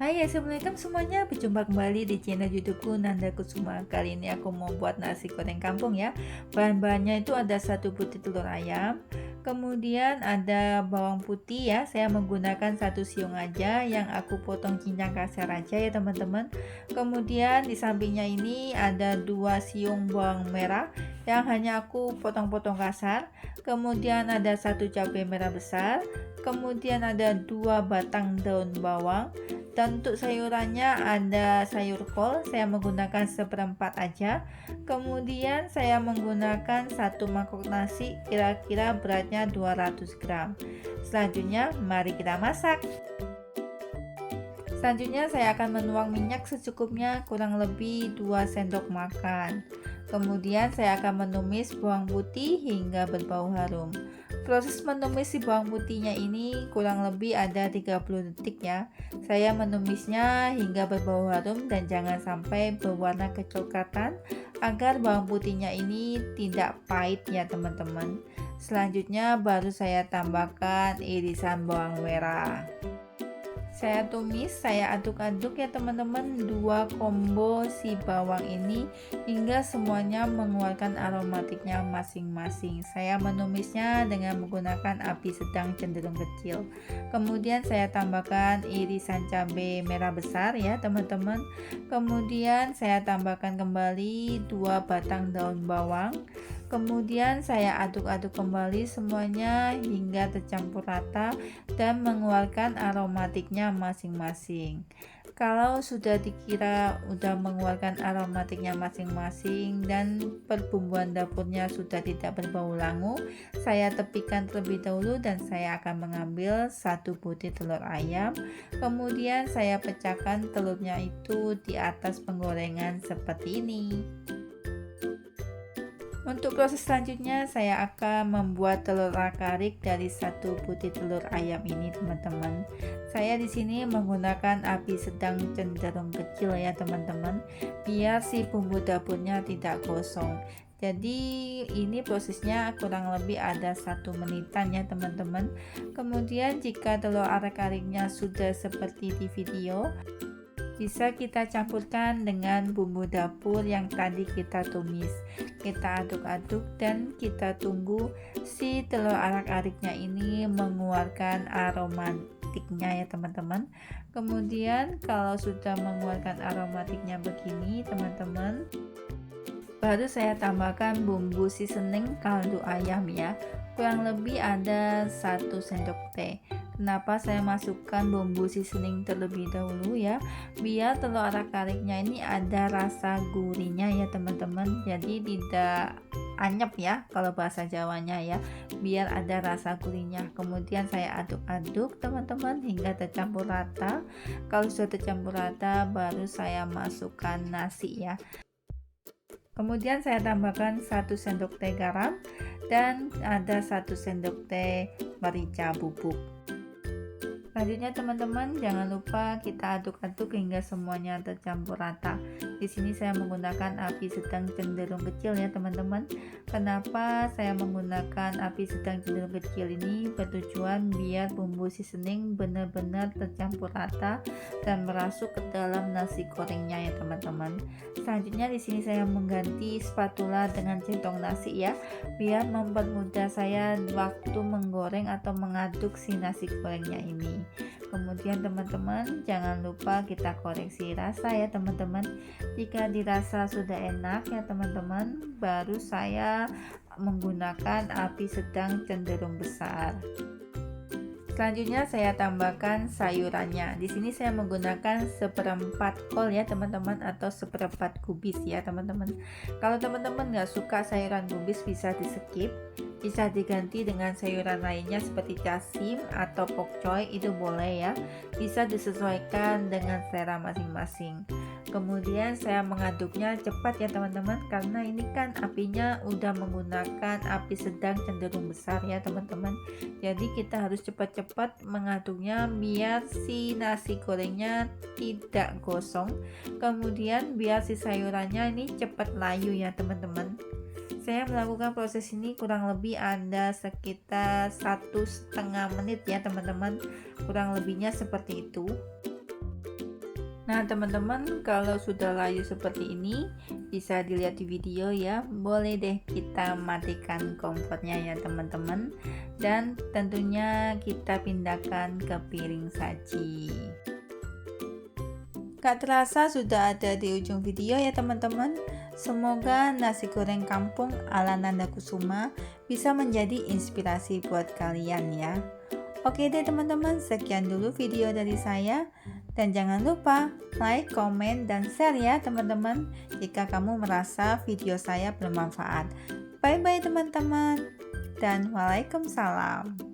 Hai, assalamualaikum semuanya. Berjumpa kembali di channel YouTubeku Nanda Kusuma. Kali ini aku mau buat nasi goreng kampung ya. Bahan-bahannya itu ada satu butir telur ayam, kemudian ada bawang putih ya. Saya menggunakan satu siung aja yang aku potong cincang kasar aja ya teman-teman. Kemudian di sampingnya ini ada dua siung bawang merah yang hanya aku potong-potong kasar. Kemudian ada satu cabai merah besar. Kemudian ada dua batang daun bawang, dan untuk sayurannya ada sayur kol, saya menggunakan seperempat aja. Kemudian saya menggunakan satu mangkok nasi, kira-kira beratnya 200 gram. Selanjutnya mari kita masak. Selanjutnya saya akan menuang minyak secukupnya, kurang lebih 2 sendok makan. Kemudian saya akan menumis bawang putih hingga berbau harum. Proses menumis si bawang putihnya ini kurang lebih ada 30 detik ya. Saya menumisnya hingga berbau harum dan jangan sampai berwarna kecoklatan agar bawang putihnya ini tidak pahit ya teman-teman. Selanjutnya baru saya tambahkan irisan bawang merah. Saya tumis, saya aduk-aduk ya teman-teman, dua combo si bawang ini hingga semuanya mengeluarkan aromatiknya masing-masing. Saya menumisnya dengan menggunakan api sedang cenderung kecil. Kemudian saya tambahkan irisan cabai merah besar ya teman-teman. Kemudian saya tambahkan kembali dua batang daun bawang. Kemudian saya aduk-aduk kembali semuanya hingga tercampur rata dan mengeluarkan aromatiknya masing-masing. Kalau sudah dikira udah mengeluarkan aromatiknya masing-masing dan perbumbuan dapurnya sudah tidak berbau langu, saya tepikan terlebih dahulu dan saya akan mengambil satu butir telur ayam. Kemudian saya pecahkan telurnya itu di atas penggorengan seperti ini. Untuk proses selanjutnya saya akan membuat telur arak-arik dari satu butir telur ayam ini teman-teman. Saya di sini menggunakan api sedang cenderung kecil ya teman-teman, biar si bumbu dapurnya tidak gosong. Jadi ini prosesnya kurang lebih ada 1 menitan ya teman-teman. Kemudian jika telur arak-ariknya sudah seperti di video, bisa kita campurkan dengan bumbu dapur yang tadi kita tumis. Kita aduk-aduk dan kita tunggu si telur arak-ariknya ini mengeluarkan aromatiknya ya teman-teman. Kemudian kalau sudah mengeluarkan aromatiknya begini teman-teman, baru saya tambahkan bumbu seasoning kaldu ayam ya. Kurang lebih ada 1 sendok teh. Kenapa saya masukkan bumbu seasoning terlebih dahulu ya, biar telur arak-ariknya ini ada rasa gurihnya ya teman-teman, jadi tidak anyep ya kalau bahasa Jawanya ya, biar ada rasa gurihnya. Kemudian saya aduk-aduk teman-teman hingga tercampur rata. Kalau sudah tercampur rata baru saya masukkan nasi ya. Kemudian saya tambahkan 1 sendok teh garam dan ada 1 sendok teh merica bubuk. Selanjutnya teman-teman jangan lupa kita aduk-aduk hingga semuanya tercampur rata. Di sini saya menggunakan api sedang cenderung kecil ya teman-teman. Kenapa saya menggunakan api sedang cenderung kecil ini? Bertujuan biar bumbu seasoning benar-benar tercampur rata dan merasuk ke dalam nasi gorengnya ya teman-teman. Selanjutnya di sini saya mengganti spatula dengan centong nasi ya, biar mempermudah saya waktu menggoreng atau mengaduk si nasi gorengnya ini. Kemudian teman-teman jangan lupa kita koreksi rasa ya teman-teman. Jika dirasa sudah enak ya teman-teman, baru saya menggunakan api sedang cenderung besar. Selanjutnya saya tambahkan sayurannya. Di sini saya menggunakan seperempat kol ya teman-teman, atau seperempat kubis ya teman-teman. Kalau teman-teman nggak suka sayuran kubis bisa di skip, bisa diganti dengan sayuran lainnya seperti casim atau pokcoy, itu boleh ya. Bisa disesuaikan dengan selera masing-masing. Kemudian saya mengaduknya cepat ya teman-teman, karena ini kan apinya udah menggunakan api sedang cenderung besar ya teman-teman. Jadi kita harus cepat-cepat mengaduknya biar si nasi gorengnya tidak gosong. Kemudian biar si sayurannya ini cepat layu ya teman-teman. Saya melakukan proses ini kurang lebih ada sekitar 1,5 menit ya teman-teman, kurang lebihnya seperti itu. Nah, teman-teman, kalau sudah layu seperti ini, bisa dilihat di video ya. Boleh deh kita matikan kompornya ya, teman-teman. Dan tentunya kita pindahkan ke piring saji. Gak terasa sudah ada di ujung video ya, teman-teman. Semoga nasi goreng kampung ala Nanda Kusuma bisa menjadi inspirasi buat kalian ya. Oke deh teman-teman, sekian dulu video dari saya. Dan jangan lupa like, komen, dan share ya teman-teman jika kamu merasa video saya bermanfaat. Bye-bye teman-teman, dan waalaikumsalam.